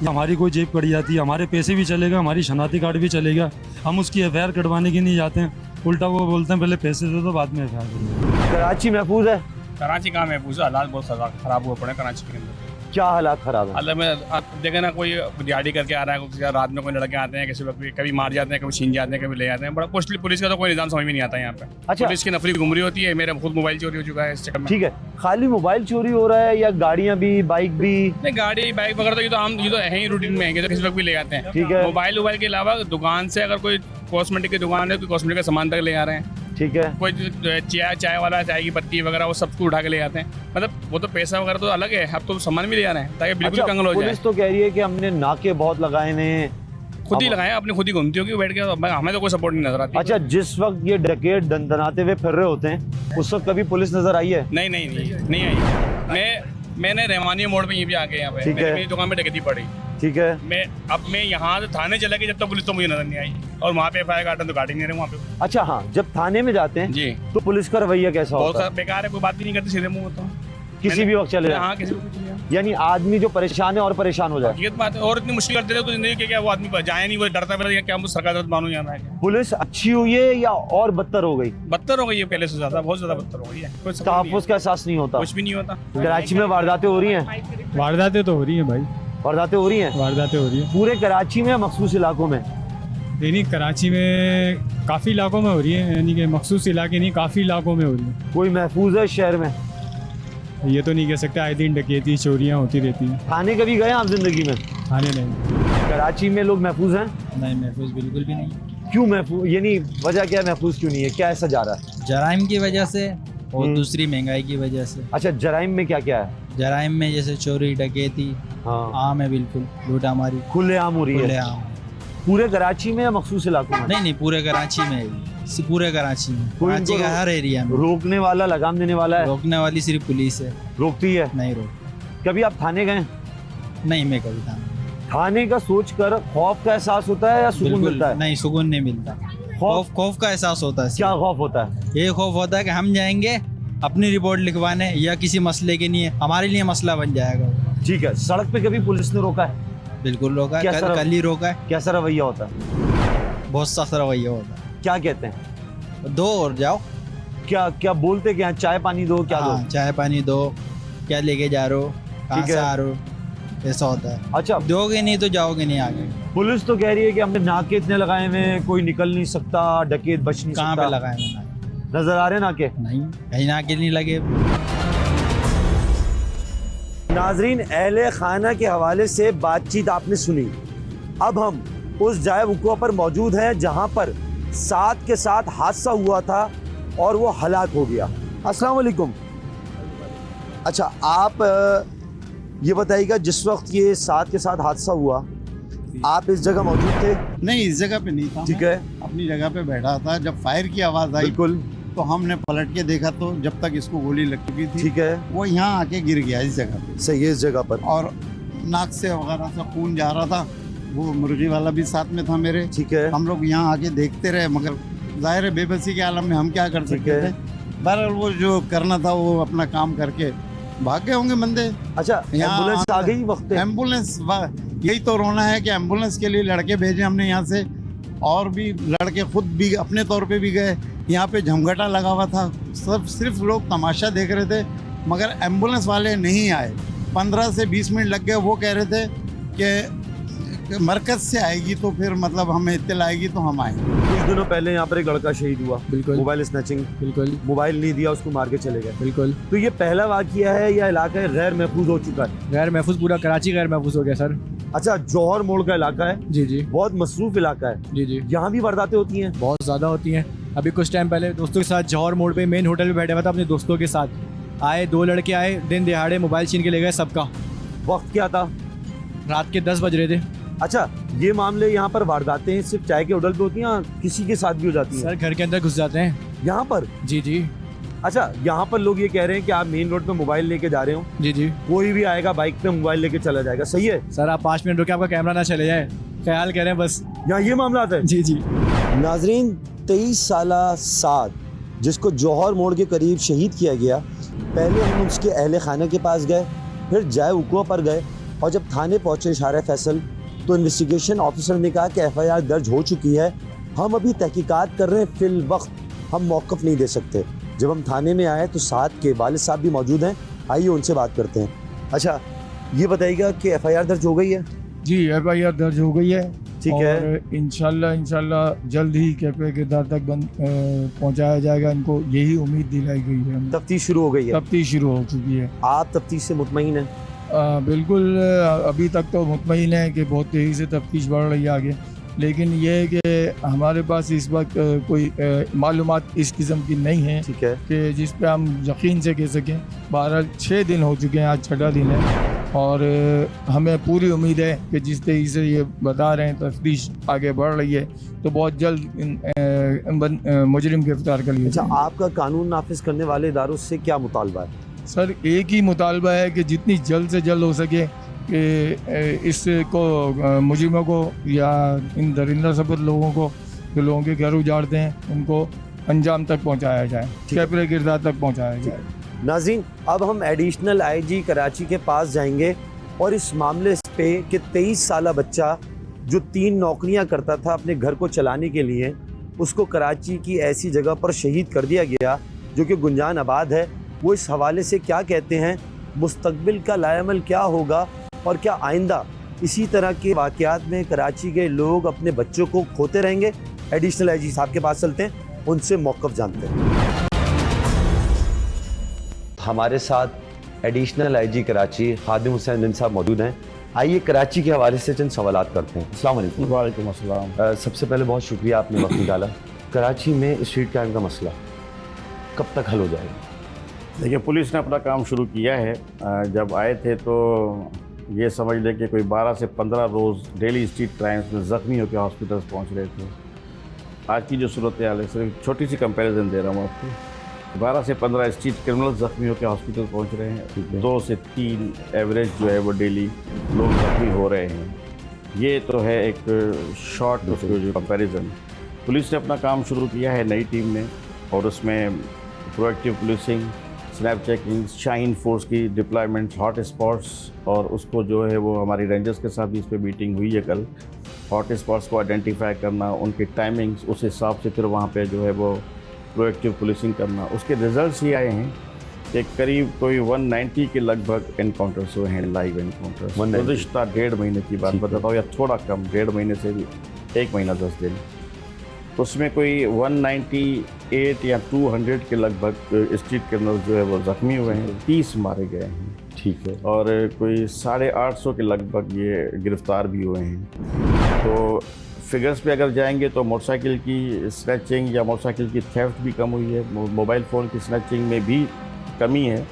H: या हमारी कोई जेब कड़ी जाती है, हमारे पैसे भी चलेगा, हमारी शनाख्ती कार्ड भी चलेगा, हम उसकी एफआईआर कटवाने के नहीं जाते हैं। उल्टा वो बोलते हैं पहले पैसे दे दो बाद में एफआईआर करो।
A: कराची महफूज है?
I: कराची कहाँ महफूज है, हालात बहुत खराब हुए पड़े हैं कराची के अंदर।
A: क्या हालात खराब है?
I: अल्लाह में आप देखें ना, कोई दिहाड़ी करके आ रहा है, किसी रात में कोई लड़के आते हैं, किसी वक्त कभी मार जाते हैं, कभी छीन जाते हैं, कभी ले जाते हैं। बड़ा कुछ पुलिस का तो कोई निजाम समझ में नहीं आता यहाँ पे।
A: अच्छा।
I: पुलिस की नफरी घूम रही होती है, मेरा खुद मोबाइल चोरी हो चुका है इस चक्कर में।
A: ठीक है, खाली मोबाइल चोरी हो रहा है या गाड़ियाँ भी, बाइक भी?
I: नहीं, गाड़ी बाइक वगैरह तो ये तो है ही रूटीन में है, तो किसी वक्त भी ले जाते हैं।
A: ठीक है।
I: मोबाइल के अलावा दुकान से अगर कोई कॉस्मेटिक की दुकान है, कोई कॉस्मेटिक का सामान तक ले आ रहे हैं।
A: ठीक है।
I: कोई चाय वाला, चाय की पत्ती वगैरह वो सब उठा के ले जाते हैं। मतलब वो तो पैसा वगैरह तो अलग है, अब तो सामान भी ले जा रहे हैं ताकि बिल्कुल कंगाल हो जाए।
A: पुलिस तो कह रही है कि हमने नाके बहुत लगाए हैं,
I: खुद ही लगाए, अपनी खुद ही घूमती होगी बैठ के, हमें तो कोई सपोर्ट नहीं नजर आती।
A: अच्छा, जिस वक्त ये डकैत दंदनाते हुए फिर रहे होते हैं उस वक्त कभी पुलिस नजर आई है?
I: नहीं आई। मैंने रहमानी मोड़ पे ये भी आ गए यहाँ पे,
A: ठीक है।
I: मेरी दुकान पे डकैती पड़ी।
A: ठीक है।
I: मैं यहाँ से थाने चला गया जब तक पुलिस तो मुझे नजर नहीं आई, और वहाँ पे एफआईआर काटा तो गाड़ी नहीं रहे वहाँ पे।
A: अच्छा, हाँ, जब थाने में जाते हैं
I: जी
A: तो पुलिस का रवैया कैसा
I: बहुत
A: होता है?
I: बेकार है, कोई बात भी नहीं करती, सीधे मुँह होता हूँ
A: किसी भी वक्त चले जाए?
I: हाँ, किसी भी
A: यानी आदमी जो परेशान है और परेशान हो जाए।
I: हकीकत बात है, और इतनी मुश्किल करते थे तो जिंदगी के क्या वो आदमी जाए नहीं, वो डरता फिर क्या हम सरकार दर्द मानू यहाँ पे।
A: पुलिस अच्छी हुई है या और बदतर हो गई?
I: बदतर हो गई है पहले से ज्यादा, बहुत ज्यादा बदतर हो गई है। कोई सपोर्ट नहीं है,
A: तहफ़्फ़ुज़ का एहसास नहीं होता?
I: कुछ भी नहीं होता।
A: कराची में वारदातें हो रही हैं?
B: वारदातें तो हो रही हैं भाई,
A: वारदातें हो रही हैं
B: वारदातें हो रही हैं।
A: पूरे कराची में या मखसूस इलाकों में?
B: नहीं, कराची में काफ़ी इलाकों में हो रही है, यानी कि मखसूस इलाके नहीं, काफ़ी इलाकों में हो रही है।
A: कोई महफूज है शहर में?
B: ये तो नहीं कह सकते, आए दिन डकैती चोरियाँ होती रहती हैं।
A: थाने कभी गए आप जिंदगी में?
B: थाने नहीं।
A: कराची में लोग महफूज हैं?
G: नहीं, महफूज बिल्कुल भी नहीं।
A: क्यों महफूज, यानी वजह क्या है, महफूज क्यों नहीं है, क्या ऐसा जा रहा है?
G: जराइम की वजह से और दूसरी महंगाई की वजह से।
A: अच्छा, जराइम में क्या क्या है?
G: जराइम में जैसे चोरी, डकैती
A: हाँ,
G: आम है, बिल्कुल लूटा मारी
A: खुलेआम हो रही है।
G: खुलेआम।
A: पूरे कराची में या मखसूस इलाकों में?
G: नहीं, पूरे कराची में है, पूरे कराची में,
A: कोई
G: कराची
A: इनको
G: का हर एरिया में।
A: रोकने वाला, लगाम देने वाला है?
G: रोकने वाली सिर्फ पुलिस है,
A: रोकती है?
G: नहीं रोक।
A: कभी आप थाने गए?
G: नहीं, मैं कभी था
A: थाने का सोचकर खौफ का एहसास होता है या सुकून
G: बिल्कुल
A: मिलता है?
G: नहीं, सुकून नहीं मिलता। खौफ का एहसास होता है।
A: क्या खौफ होता है?
G: ये खौफ होता है कि हम जाएंगे अपनी रिपोर्ट लिखवाने या किसी मसले के लिए, हमारे लिए मसला बन जाएगा।
A: ठीक है। सड़क पे कभी पुलिस ने रोका है?
G: बिल्कुल रोका है,
A: कैसा
G: कल ही रोका है।
A: कैसा रवैया होता है?
G: बहुत सख्त रवैया होता
A: क्या कहते हैं?
G: है। दो और जाओ।
A: क्या क्या बोलते क्या? चाय पानी दो, क्या
G: हाँ,
A: दो?
G: चाय पानी दो, क्या लेके जा रहे हो, कहाँ
A: ठीक
G: से
A: है।
G: आ रहे हो, ऐसा होता है।
A: अच्छा,
G: दोगे नहीं तो जाओगे नहीं आगे।
A: पुलिस तो कह रही है कि हमने नाके इतने लगाए हुए हैं, कोई निकल नहीं सकता, डकैत बच नहीं
G: कहाँ
A: सकता।
G: पे लगाए मैंने?
A: नजर आ रहे हैं नाके?
G: नहीं, कहीं नाके नहीं लगे।
A: नाजरीन, अहले खाना के हवाले से बातचीत आपने सुनी। अब हम उस जाए वक़ुआ पर मौजूद हैं जहां पर साथ के साथ हादसा हुआ था और वो हलाक हो गया। अस्सलाम वालेकुम। अच्छा, आप ये बताइएगा, जिस वक्त ये साथ के साथ हादसा हुआ आप इस जगह मौजूद थे?
J: नहीं, इस जगह पे नहीं था।
A: ठीक
J: मैं
A: है।
J: अपनी जगह पे बैठा था। जब फायर की आवाज़ आई
A: बिल्कुल।
J: तो हमने पलट के देखा तो जब तक इसको गोली लग चुकी थी,
A: ठीक है।
J: वो यहाँ आके गिर गया इस जगह पे।
A: सही है, इस जगह पर।
J: और नाक से वगैरह से खून जा रहा था, वो मुर्गी वाला भी साथ में था मेरे।
A: ठीक है।
J: हम लोग यहाँ आके देखते रहे, मगर जाहिर है बेबसी के आलम में हम क्या कर
A: ठीक
J: सकते
A: है।
J: थे। बहरहाल वो जो करना था वो अपना काम करके भाग गए होंगे बंदे।
A: अच्छा,
J: यहाँ
A: एम्बुलेंस आ गई वक्त पे?
J: एम्बुलेंस, यही तो रोना है कि एम्बुलेंस के लिए लड़के भेजे हमने यहाँ से, और भी लड़के खुद भी अपने तौर पे भी गए। यहाँ पे झमघटा लगा हुआ था, सब सिर्फ लोग तमाशा देख रहे थे, मगर एम्बुलेंस वाले नहीं आए। 15 से 20 मिनट लग गए। वो कह रहे थे कि मरकज से आएगी तो फिर मतलब हमें इत्तला आएगी तो हम आएंगे।
A: कुछ दिनों पहले यहाँ पर एक लड़का शहीद हुआ,
B: बिल्कुल
A: मोबाइल स्नैचिंग,
B: बिल्कुल
A: मोबाइल नहीं दिया उसको मार के चले गए।
B: बिल्कुल।
A: तो ये पहला वाकया है या इलाका गैर महफूज हो चुका है?
B: गैर महफूज, पूरा कराची गैर महफूज हो गया सर।
A: अच्छा, जौहर मोड़ का इलाका है,
B: जी जी
A: बहुत मसरूफ इलाका है,
B: जी जी,
A: यहाँ भी वारदातें होती हैं?
B: बहुत ज़्यादा होती हैं। अभी कुछ टाइम पहले दोस्तों के साथ जौहर मोड़ पे मेन होटल में बैठा हुआ था अपने दोस्तों के साथ, आए 2 लड़के आए, दिन दिहाड़े मोबाइल छीन के ले गए सबका।
A: वक्त क्या था?
B: रात के 10 बज रहे थे।
A: अच्छा, ये मामले यहाँ पर वारदातें सिर्फ चाय के होटल पे होती हैं या किसी के साथ भी हो जाती हैं?
B: सर घर के अंदर घुस जाते हैं
A: यहाँ पर?
B: जी जी
A: अच्छा, यहाँ पर लोग ये कह रहे हैं कि आप मेन रोड पे मोबाइल लेके जा रहे हो,
B: जी जी।
A: कोई भी आएगा बाइक पे मोबाइल लेके चला जाएगा, सही है?
B: सर आप 5 मिनट रुके, आपका कैमरा ना चले जाए, ख्याल करें बस।
A: यहाँ ये मामला आता है?
B: जी जी।
A: नाजरीन, 23 साला साद जिसको जौहर मोड़ के करीब शहीद किया गया, पहले हम उसके अहले खाने के पास गए, फिर जाए उकुआ पर गए, और जब थाने पहुँचे इशारा फैसल तो इन्वेस्टिगेशन ऑफिसर ने कहा कि FIR दर्ज हो चुकी है, हम अभी तहकीकात कर रहे हैं, फिल वक्त हम मौक़िफ़ नहीं दे सकते। जब हम थाने में आए तो साथ के वालिद साहब भी मौजूद हैं, आइए उनसे बात करते हैं। अच्छा, ये बताइएगा कि FIR दर्ज हो गई है?
B: जी FIR दर्ज हो गई है,
A: ठीक है।
B: और इंशाल्लाह जल्द ही कैफे किरदार तक पहुंचाया जाएगा इनको, यही उम्मीद दिलाई गई है हमें।
A: तफ्तीश शुरू हो गई है?
B: तफ्तीश शुरू हो चुकी है।
A: आप तफ्तीश से मुतमईन हैं?
B: बिल्कुल, अभी तक तो मुतमईन है कि बहुत तेज़ी से तफ्तीश बढ़ रही है आगे, लेकिन ये है कि हमारे पास इस वक्त कोई मालूमात इस किस्म की नहीं है,
A: ठीक है,
B: कि जिस पे हम यकीन से कह सकें। 12-6 दिन हो चुके हैं, आज 6ठा दिन है, और हमें पूरी उम्मीद है कि जिस तरीके से ये बता रहे हैं तफ्तीश आगे बढ़ रही है, तो बहुत जल्द मुजरिम गिरफ्तार कर लिया।
A: अच्छा, आपका कानून नाफिज करने वाले इदारों से क्या मुतालबा है?
B: सर एक ही मुतालबा है कि जितनी जल्द से जल्द हो सके कि इसको मुजरिमों को या इन दरिंदा सब्र लोगों को जो लोगों के घर उजाड़ते हैं उनको अंजाम तक पहुंचाया जाए, कैफे किरदार तक पहुंचाया जाए।
A: नाज़रीन, अब हम एडिशनल IG कराची के पास जाएंगे और इस मामले पे कि 23 साला बच्चा जो 3 नौकरियां करता था अपने घर को चलाने के लिए, उसको कराची की ऐसी जगह पर शहीद कर दिया गया जो कि गुंजान आबाद है। वो इस हवाले से क्या कहते हैं, मुस्तकबिल का लाएमल क्या होगा, और क्या आइंदा इसी तरह के वाक़यात में कराची के लोग अपने बच्चों को खोते रहेंगे? एडिशनल IG साहब के पास चलते हैं, उनसे मौक़िफ़ जानते हैं। हमारे साथ एडिशनल IG कराची खादिम हुसैन दिन साहब मौजूद हैं। आइए कराची के हवाले से चंद सवालात करते हैं। अस्सलाम वालेकुम।
J: वालेकुम अस्सलाम।
A: सबसे पहले बहुत शुक्रिया, आपने वक्त निकाला। कराची में स्ट्रीट क्राइम का मसला कब तक हल हो जाएगा?
K: देखिए, पुलिस ने अपना काम शुरू किया है। जब आए थे तो ये समझ लें कि कोई 12 से 15 रोज़ डेली स्ट्रीट क्राइम्स में ज़ख्मी होकर हॉस्पिटल्स पहुंच रहे थे। आज की जो सूरत हाल है, सिर्फ छोटी सी कंपैरिजन दे रहा हूँ आपको। 12 से 15 स्ट्रीट क्रिमिनल ज़ख्मी होकर हॉस्पिटल पहुंच रहे हैं। 2 से 3 एवरेज जो है वो डेली लोग ज़ख्मी हो रहे हैं। ये तो है एक शॉर्ट उसको जो कंपैरिजन। पुलिस ने अपना काम शुरू किया है नई टीम ने, और उसमें proactive policing, snap checking, shine force की डिप्लॉयमेंट, हॉट स्पॉट्स, और उसको जो है वो हमारी रेंजर्स के साथ भी इस पर मीटिंग हुई है कल। हॉट स्पॉट्स को आइडेंटिफाई करना, उनकी टाइमिंग्स, उस हिसाब से फिर वहाँ पे जो है वो प्रोएक्टिव पुलिसिंग करना। उसके रिजल्ट्स ही आए हैं कि करीब कोई 190 के लगभग एनकाउंटर्स हुए हैं, लाइव एनकाउंटर्स। गुज़िश्ता 1.5 महीने की बात बताता हूँ, या थोड़ा कम, 1.5 महीने से भी 1 महीना 10 दिन। उसमें कोई 198 या 200 के लगभग स्ट्रीट क्रिमिनल जो है वो ज़ख्मी हुए हैं, 30 मारे गए हैं,
A: ठीक है,
K: और कोई 850 के लगभग ये गिरफ़्तार भी हुए हैं। तो फिगर्स पे अगर जाएंगे तो मोटरसाइकिल की स्नैचिंग या मोटरसाइकिल की थेफ्ट भी कम हुई है, मोबाइल फ़ोन की स्नैचिंग में भी कमी है,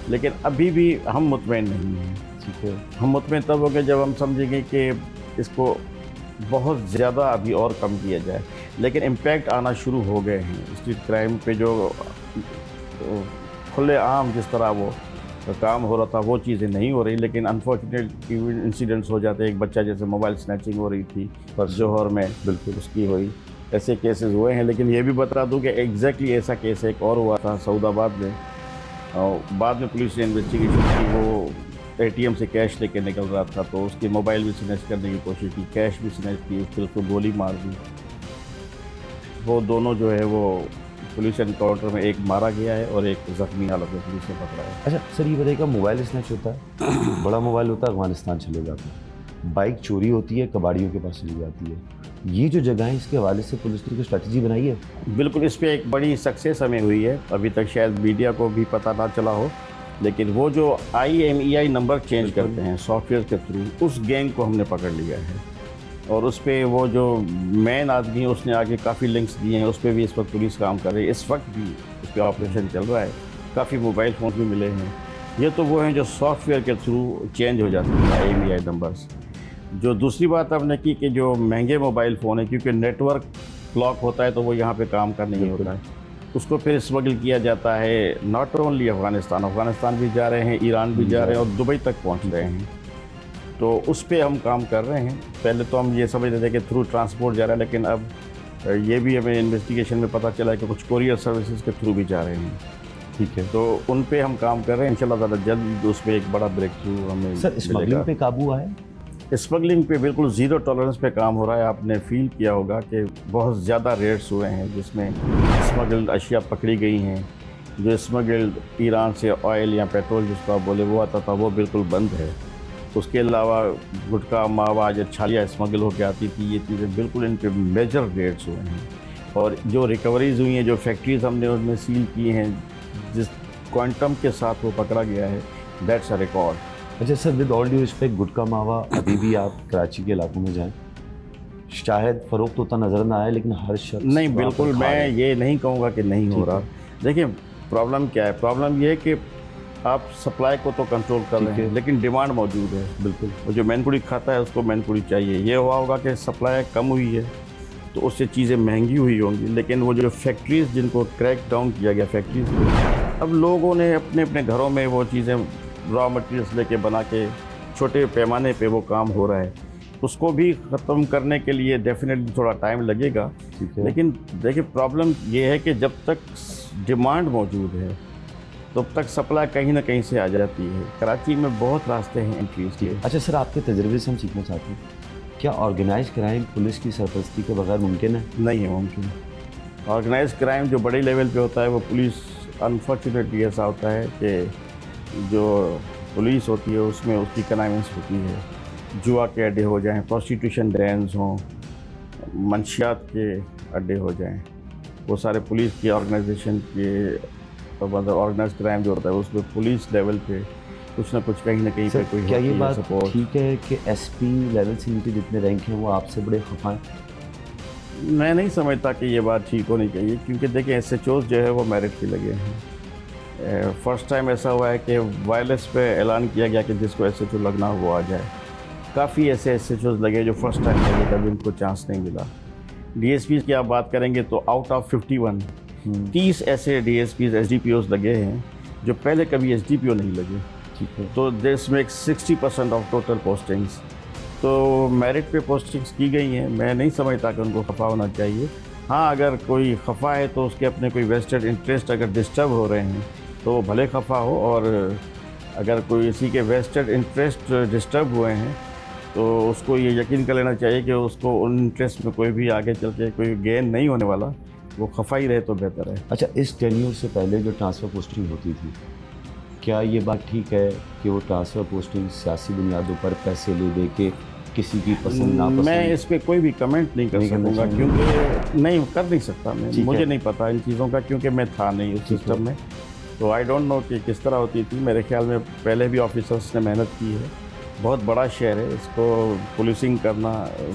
K: लेकिन अभी भी हम मुतमईन नहीं हैं। ठीक है, हम मुतमईन तब हो गए जब हम समझेंगे कि इसको बहुत ज़्यादा अभी और कम किया जाए। लेकिन इम्पैक्ट आना शुरू हो गए हैं स्ट्रीट क्राइम पे, जो खुले आम जिस तरह वो काम हो रहा था वो चीज़ें नहीं हो रही, लेकिन अनफॉर्चुनेट इंसिडेंट्स हो जाते हैं। एक बच्चा जैसे मोबाइल स्नैचिंग हो रही थी पर जौहर में, बिल्कुल उसकी हुई, ऐसे केसेस हुए हैं। लेकिन ये भी बता दूं कि एग्जैक्टली ऐसा केस एक और हुआ था सऊदाबाद में, और बाद में पुलिस ने इन्वेस्टिगेशन की, वो एटीएम से कैश लेके निकल रहा था तो उसकी मोबाइल भी स्नैच करने की कोशिश की, कैश भी स्नैच की, फिर उसको गोली मार दी। वो दोनों जो है वो पुलिस एनकाउंटर में एक मारा गया है और एक ज़ख्मी हालत में पुलिस ने पकड़ा है।
A: अच्छा सर, ये बताइएगा, मोबाइल स्नैच होता है, बड़ा मोबाइल होता है, अफगानिस्तान चले जाता है, बाइक चोरी होती है, कबाड़ियों के पास चली जाती है, ये जो जगह है इसके हवाले से पुलिस ने कोई स्ट्रैटेजी बनाई है?
K: बिल्कुल, इस पर एक बड़ी सक्सेस हमें हुई है, अभी तक शायद मीडिया को भी पता ना चला हो, लेकिन वो जो IMEI नंबर चेंज करते हैं सॉफ्टवेयर के थ्रू, उस गैंग को हमने पकड़ लिया है। और उस पर वो जो मेन आदमी है उसने आगे काफ़ी लिंक्स दिए हैं, उस पर भी इस वक्त पुलिस काम कर रही है, इस वक्त भी उस पर ऑपरेशन चल रहा है, काफ़ी मोबाइल फ़ोन भी मिले हैं। ये तो वो हैं जो सॉफ्टवेयर के थ्रू चेंज हो जाते हैं IMEI नंबर्स। जो दूसरी बात आपने की कि जो महंगे मोबाइल फ़ोन है, क्योंकि नेटवर्क ब्लॉक होता है तो वो यहाँ पे काम कर नहीं होता है, उसको फिर स्मगल किया जाता है, नॉट ओनली अफ़गानिस्तान भी जा रहे हैं, ईरान भी जा रहे हैं और दुबई तक पहुँच रहे हैं। तो उस पर हम काम कर रहे हैं। पहले तो हम ये समझ रहे थे कि थ्रू ट्रांसपोर्ट जा रहा है, लेकिन अब ये भी हमें इन्वेस्टिगेशन में पता चला है कि कुछ कोरियर सर्विसेज के थ्रू भी जा रहे हैं। ठीक है, तो उन पे हम काम कर रहे हैं, इंशाल्लाह ताला जल्द उस पर एक बड़ा ब्रेक थ्रू हमें।
A: सर, स्मगलिंग पे काबू आया?
K: स्मगलिंग पे बिल्कुल ज़ीरो टॉलरेंस पे काम हो रहा है। आपने फील किया होगा कि बहुत ज़्यादा रेड्स हुए हैं जिसमें स्मगल्ड अशिया पकड़ी गई हैं। जो स्मगल्ड ईरान से ऑयल या पेट्रोल जिसको आप बोले वो आता था, वो बिल्कुल बंद है। उसके अलावा गुटखा, मावा, जो छालियाँ स्मगल होकर आती थी, ये चीज़ें बिल्कुल इन पे मेजर रेड्स हुए हैं। और जो रिकवरीज हुई हैं, जो फैक्ट्रीज़ हमने उसमें सील की हैं, जिस क्वांटम के साथ वो पकड़ा गया है, दैट्स अ रिकॉर्ड।
A: अच्छा sir, with all due respect, gutkha mawa अभी भी आप कराची के इलाकों में जाएं, शायद फ़रोख्त होता नज़र ना आए, लेकिन हर शख्स
K: नहीं, बिल्कुल मैं ये नहीं कहूँगा कि नहीं हो रहा। देखिए प्रॉब्लम क्या है, प्रॉब्लम ये है कि आप सप्लाई को तो कंट्रोल कर रहे हैं, लेकिन डिमांड मौजूद है। बिल्कुल, वो जो मैनपुरी खाता है उसको मैनपुरी चाहिए। ये हुआ होगा कि सप्लाई कम हुई है तो उससे चीज़ें महंगी हुई होंगी, लेकिन वो जो फैक्ट्रीज़ जिनको क्रैक डाउन किया गया फैक्ट्रीज़, अब लोगों ने अपने अपने घरों में वो चीज़ें रॉ मटेरियल्स लेके बना के छोटे पैमाने पे वो काम हो रहा है। उसको भी ख़त्म करने के लिए डेफिनेटली थोड़ा टाइम लगेगा। लेकिन देखिए प्रॉब्लम ये है कि जब तक डिमांड मौजूद है तब तक सप्लाई कहीं ना कहीं से आ जाती है। कराची में बहुत रास्ते हैं एंट्रीज के।
A: अच्छा सर, आपके तजर्बे से हम सीखना चाहते हैं, क्या ऑर्गेनाइज क्राइम पुलिस की सरपरस्ती के बगैर मुमकिन है?
K: नहीं है मुमकिन। ऑर्गेनाइज क्राइम जो बड़े लेवल पे होता है वो पुलिस, अनफॉर्चुनेटली ऐसा होता है कि जो पुलिस होती है उसमें उसकी कनाइवेंस होती है। जुआ के अड्डे हो जाएं, प्रोस्टिट्यूशन डेंस हों, मंशियात के अड्डे हो जाएं, वो सारे पुलिस की ऑर्गेनाइजेशन के मतलब ऑर्गेनाइज क्राइम जो होता है उसमें पुलिस लेवल पे कुछ ना कुछ कहीं ना कहीं पे कोई
A: क्या ये बात
K: सपोर्ट।
A: ठीक है कि SP लेवल से नीचे जितने रैंक हैं वो आपसे बड़े खफा हैं?
K: मैं नहीं समझता कि ये बात ठीक होनी चाहिए, क्योंकि देखिए SHOs जो है वो मेरिट पे लगे हैं। फर्स्ट टाइम ऐसा हुआ है कि वायरलेस पे ऐलान किया गया कि जिसको SHO लगना हो वो आ जाए। काफ़ी ऐसे SHOs लगे जो फर्स्ट टाइम लगे, कभी उनको चांस नहीं मिला। DSPs की आप बात करेंगे तो आउट ऑफ 51 30 ऐसे DSPs SDPOs लगे हैं जो पहले कभी SDPO नहीं लगे।
A: ठीक है,
K: तो this make 60% of total postings. तो मेरिट पे पोस्टिंग्स की गई हैं। मैं नहीं समझता कि उनको खफा होना चाहिए। हाँ, अगर कोई खफा है तो उसके अपने कोई वेस्टेड इंटरेस्ट अगर डिस्टर्ब हो रहे हैं तो वो भले खफा हो, और अगर कोई इसी के वेस्टेड इंटरेस्ट डिस्टर्ब हुए हैं तो उसको ये यकीन कर लेना चाहिए कि उसको उन इंटरेस्ट में कोई भी आगे चल के कोई गेन नहीं होने वाला, वो खफा ही रहे तो बेहतर है।
A: अच्छा, इस टेन्यूर से पहले जो ट्रांसफ़र पोस्टिंग होती थी, क्या ये बात ठीक है कि वो ट्रांसफ़र पोस्टिंग सियासी बुनियादों पर पैसे ले दे के किसी की पसंद नापसंद?
K: मैं इस पर कोई भी कमेंट नहीं कर सकूँगा, क्योंकि नहीं कर नहीं सकता मैं, मुझे नहीं पता इन चीज़ों का, क्योंकि मैं था नहीं उस सिस्टम में। तो आई डोंट नो कि किस तरह होती थी। मेरे ख्याल में पहले भी ऑफिसर्स ने मेहनत की है। बहुत बड़ा शहर है, इसको पुलिसिंग करना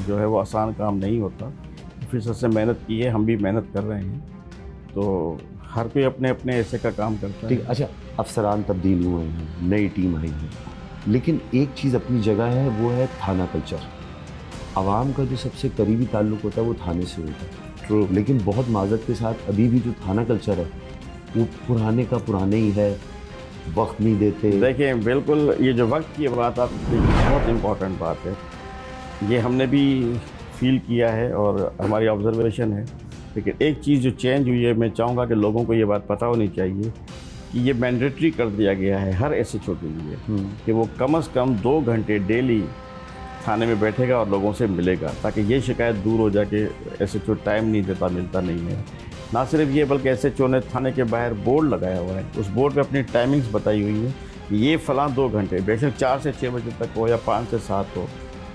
K: जो है वो आसान काम नहीं होता। ऑफिसर्स ने मेहनत की है, हम भी मेहनत कर रहे हैं, तो हर कोई अपने अपने ऐसे का काम करता है।
A: ठीक। अच्छा, अफसरान तब्दील हुए हैं, नई टीम आई है, लेकिन एक चीज़ अपनी जगह है, वो है थाना कल्चर। आवाम का जो सबसे करीबी ताल्लुक़ होता है वो थाने से होता है।
K: ट्रू।
A: लेकिन बहुत माजरत के साथ अभी भी जो थाना कल्चर है वो पुराने का पुराने ही है। वक्त नहीं देते?
K: देखिए बिल्कुल, ये जो वक्त की बात आप बहुत इम्पोर्टेंट बात है, ये हमने भी फील किया है और हमारी ऑब्जर्वेशन है। लेकिन एक चीज़ जो चेंज हुई है, मैं चाहूँगा कि लोगों को ये बात पता होनी चाहिए कि ये मैंडेटरी कर दिया गया है हर SHO के लिए कि वो कम से कम 2 घंटे डेली थाने में बैठेगा और लोगों से मिलेगा, ताकि ये शिकायत दूर हो जाए कि SHO टाइम नहीं देता, मिलता नहीं है। ना सिर्फ ये बल्कि SHO ने थाने के बाहर बोर्ड लगाया हुआ है, उस बोर्ड पे अपनी टाइमिंग्स बताई हुई है कि ये फ़लाँ 2 घंटे, बेशक 4 से 6 बजे तक हो या 5 से 7 हो,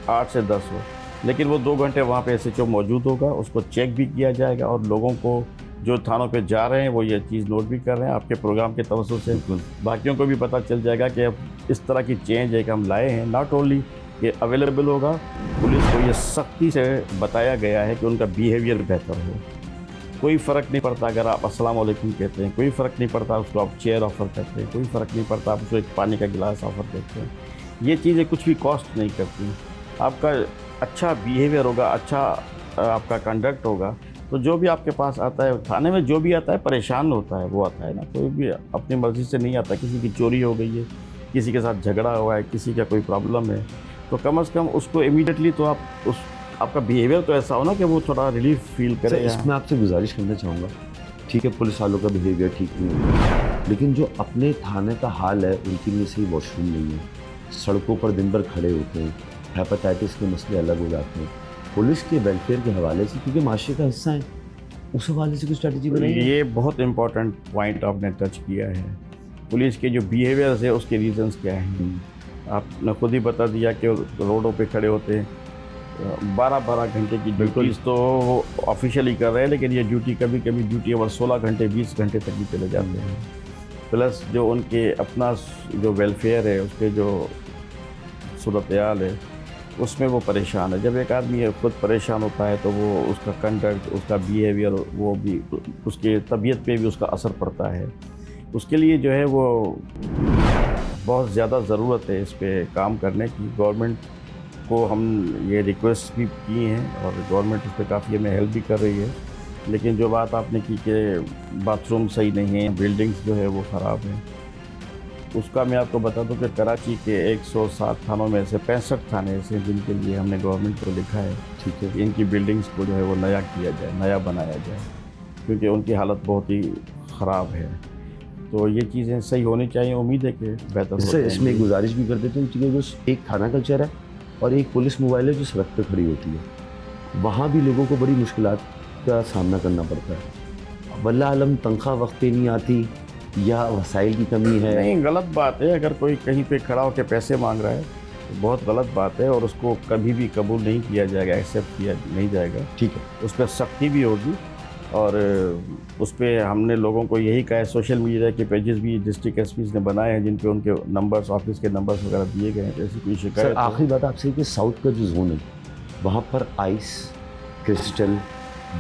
K: 8 से 10 हो, लेकिन वो 2 घंटे वहाँ पे SHO मौजूद होगा, उसको चेक भी किया जाएगा और लोगों को जो थानों पे जा रहे हैं वो ये चीज़ नोट भी कर रहे हैं। आपके प्रोग्राम के तवज्जुह से बाकियों को भी पता चल जाएगा कि अब इस तरह की चेंज है कि हम लाए हैं। नॉट ओनली ये अवेलेबल होगा, पुलिस को ये सख्ती से बताया गया है कि उनका बिहेवियर बेहतर हो। कोई फ़र्क नहीं पड़ता अगर आप अस्सलाम वालेकुम कहते हैं, कोई फ़र्क नहीं पड़ता उसको आप चेयर ऑफ़र करते हैं, कोई फ़र्क नहीं पड़ता आप उसको एक पानी का गिलास ऑफ़र करते हैं। ये चीज़ें कुछ भी कॉस्ट नहीं करती। आपका अच्छा बिहेवियर होगा, अच्छा आपका कंडक्ट होगा, तो जो भी आपके पास आता है, थाने में जो भी आता है परेशान होता है, वो आता है ना, कोई भी अपनी मर्ज़ी से नहीं आता। किसी की चोरी हो गई है, किसी के साथ झगड़ा हुआ है, किसी का कोई प्रॉब्लम है, तो कम से कम उसको इमीडिएटली तो आप आपका बिहेवियर तो ऐसा हो ना कि वो थोड़ा रिलीफ फील करे।
A: इसमें आपसे गुजारिश करना चाहूँगा, ठीक है पुलिस वालों का बिहेवियर ठीक नहीं है, लेकिन जो अपने थाने का हाल है उनके लिए सही वॉशरूम नहीं है, सड़कों पर दिन भर खड़े होते हैं, हेपेटाइटिस के मसले अलग हो जाते हैं। पुलिस के वेलफेयर के हवाले से, क्योंकि माशरे का हिस्सा है, उस हवाले से कोई स्ट्रैटेजी बनाई है?
K: ये बहुत इंपॉर्टेंट पॉइंट आपने टच किया है। पुलिस के जो बिहेवियर्स है उसके रीजंस क्या हैं, आपने खुद ही बता दिया कि रोडों पे खड़े होते हैं 12-12 घंटे की ड्यूटीज़ तो ऑफिशियली कर रहे हैं, लेकिन ये ड्यूटी कभी कभी ड्यूटी ओवर 16 घंटे 20 घंटे तक भी चले जाते हैं। प्लस जो उनके अपना जो वेलफेयर है, उसके जो सूरत-ए-हाल है, उसमें वो परेशान है। जब एक आदमी खुद परेशान होता है तो वो उसका कंडक्ट, उसका बिहेवियर, वो भी उसके तबीयत पे भी उसका असर पड़ता है। उसके लिए जो है वो बहुत ज़्यादा ज़रूरत है इस पे काम करने की। गवर्नमेंट को हम ये रिक्वेस्ट भी की हैं और गवर्नमेंट इस पर काफ़ी हमें हेल्प भी कर रही है। लेकिन जो बात आपने की कि बाथरूम सही नहीं है, बिल्डिंग्स जो है वो ख़राब हैं, उसका मैं आपको बता दूं कि कराची के 107 थानों में से 65 थाने ऐसे हैं जिनके लिए हमने गवर्नमेंट को लिखा है, ठीक है, इनकी बिल्डिंग्स को जो है वो नया किया जाए, नया बनाया जाए, क्योंकि उनकी हालत बहुत ही ख़राब है। तो ये चीज़ें सही होनी चाहिए, उम्मीद है कि बेहतर हो जाएंगी।
A: इसमें एक गुजारिश भी कर देते हैं, क्योंकि जो एक थाना कल्चर है और एक पुलिस मोबाइल है जो सड़क पर खड़ी होती है, वहाँ भी लोगों को बड़ी मुश्किलात का सामना करना पड़ता है। वल्लाह आलम तनख्वाह वक्त पे नहीं आती या वसाइल की कमी है।
K: नहीं, गलत बात है। अगर कोई कहीं पे खड़ा होकर पैसे मांग रहा है तो बहुत गलत बात है और उसको कभी भी कबूल नहीं किया जाएगा, एक्सेप्ट किया नहीं जाएगा।
A: ठीक है,
K: उस पर सख्ती भी होगी और उस पर हमने लोगों को यही कहा है। सोशल मीडिया के पेजेस भी डिस्ट्रिक्ट एसपीज़ ने बनाए हैं जिन पे उनके नंबर्स, ऑफिस के नंबर्स वगैरह दिए गए हैं। तो ऐसी कोई शिकायत।
A: आखिरी बात आपसे कि साउथ का जो जोन है वहाँ पर आइस, क्रिस्टल,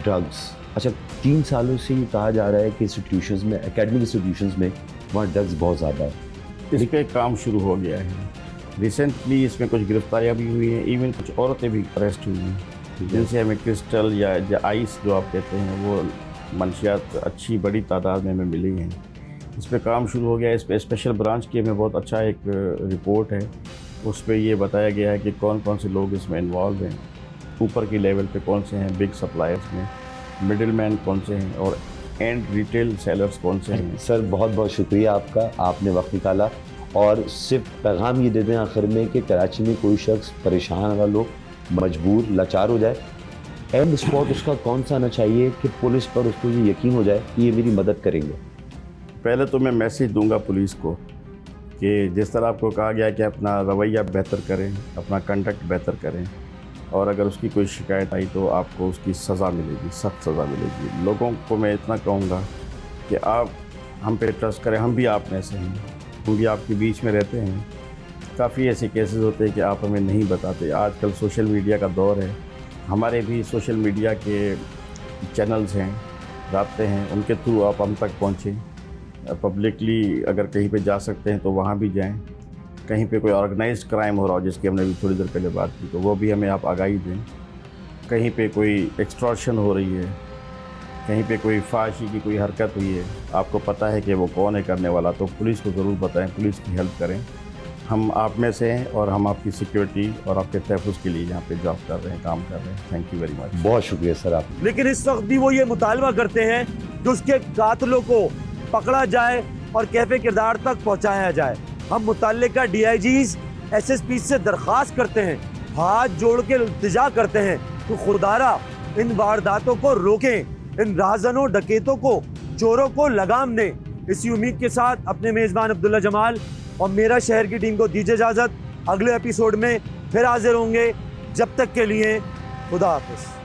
A: ड्रग्स, अच्छा 3 सालों से ये कहा जा रहा है कि इंस्टीट्यूशंस में, एकेडमिक इंस्टीट्यूशंस में वहाँ ड्रग्स बहुत ज़्यादा है।
K: इस पर काम शुरू हो गया है। रिसेंटली इसमें कुछ गिरफ्तारियाँ भी हुई हैं, इवन कुछ औरतें भी अरेस्ट हुई हैं जिनसे हमें क्रिस्टल या आइस जो आप कहते हैं वो मंशियात अच्छी बड़ी तादाद में हमें मिली हैं। इस पर काम शुरू हो गया है। इस पर स्पेशल ब्रांच की हमें बहुत अच्छा एक रिपोर्ट है, उस पर ये बताया गया है कि कौन कौन से लोग इसमें इन्वॉल्व हैं, ऊपर की लेवल पे कौन से हैं बिग सप्लायर्स में, मिडिल मैन कौन से हैं और एंड रिटेल सेलर्स कौन से हैं।
A: सर बहुत बहुत शुक्रिया आपका, आपने वक्त निकाला। और सिर्फ पैगाम ये दे दें आखिर में कि कराची में कोई शख्स परेशान वाला हो, मजबूर, लाचार हो जाए, एंड स्पॉट उसका कौन सा आना चाहिए कि पुलिस पर उसको ये यकीन हो जाए कि ये मेरी मदद करेंगे।
K: पहले तो मैं मैसेज दूंगा पुलिस को कि जिस तरह आपको कहा गया कि अपना रवैया बेहतर करें, अपना कंडक्ट बेहतर करें, और अगर उसकी कोई शिकायत आई तो आपको उसकी सज़ा मिलेगी, सख्त सज़ा मिलेगी। लोगों को मैं इतना कहूँगा कि आप हम पे ट्रस्ट करें, हम भी आप में से हैं, हम भी आपके बीच में रहते हैं। काफ़ी ऐसे केसेस होते हैं कि आप हमें नहीं बताते। आजकल सोशल मीडिया का दौर है, हमारे भी सोशल मीडिया के चैनल्स हैं, राब्ते हैं, उनके थ्रू आप हम तक पहुँचें। पब्लिकली अगर कहीं पे जा सकते हैं तो वहाँ भी जाएं। कहीं पे कोई ऑर्गेनाइज्ड क्राइम हो रहा हो, जिसकी हमने भी थोड़ी देर पहले बात की, तो वो भी हमें आप आगाही दें। कहीं पे कोई एक्सटॉर्शन हो रही है, कहीं पे कोई फाशी की कोई हरकत हुई है, आपको पता है कि वो कौन है करने वाला, तो पुलिस को ज़रूर बताएं, पुलिस की हेल्प करें। हम आप में से हैं और हम आपकी सिक्योरिटी और आपके तहफ़्फ़ुज़ के लिए यहाँ पे जॉब कर रहे हैं, काम कर रहे हैं। Thank you very much.
A: बहुत शुक्रिया सर आप। लेकिन इस वक्त भी वो ये मुतालबा करते हैं कि उसके कातिलों को पकड़ा जाए और कैफे किरदार तक पहुँचाया जाए। हम मुतल्लिका DIGs SSP से दरख्वास्त करते हैं, हाथ जोड़ के इल्तिजा करते हैं तो खुदारा इन वारदातों को रोकें, इन राहज़नों डकैतों को, चोरों को लगाम दें। इसी उम्मीद के साथ अपने मेज़बान अब्दुल्ला जमाल और मेरा शहर की टीम को दीजिए इजाज़त। अगले एपिसोड में फिर हाजिर होंगे। जब तक के लिए खुदा हाफ़िज़।